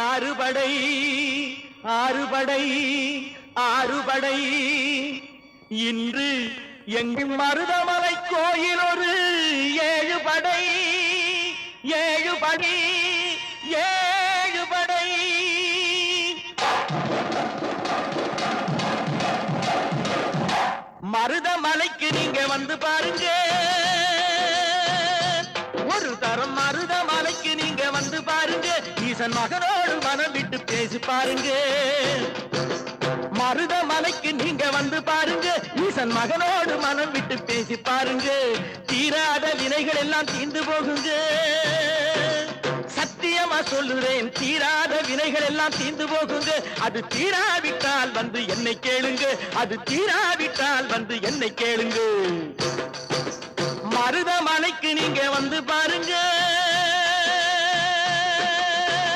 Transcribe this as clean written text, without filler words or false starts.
ஆறுபடை ஆறுபடை ஆறுபடை இன்று எங்கும் மருதமலை கோயில் ஒரு ஏழுபடை ஏழுபடை ஏழுபடை மருதமலைக்கு நீங்க வந்து பாருங்க ஒரு தரம் மருதமலைக்கு நீங்க வந்து பாருங்க ஈசன் மகனோடு மனம் விட்டு பேசி பாருங்க மருதமலைக்கு நீங்க வந்து பாருங்க ஈசன் மகனோடு மனம் விட்டு பேசி பாருங்க தீராத வினைகள் எல்லாம் தீர்ந்து போகுங்க சத்தியமா சொல்லுறேன் தீராத வினைகள் எல்லாம் தீர்ந்து போகுங்க அது தீராவிட்டால் வந்து என்னை கேளுங்க அது தீராவிட்டால் வந்து என்னை கேளுங்க மருதமலைக்கு நீங்க வந்து பாருங்க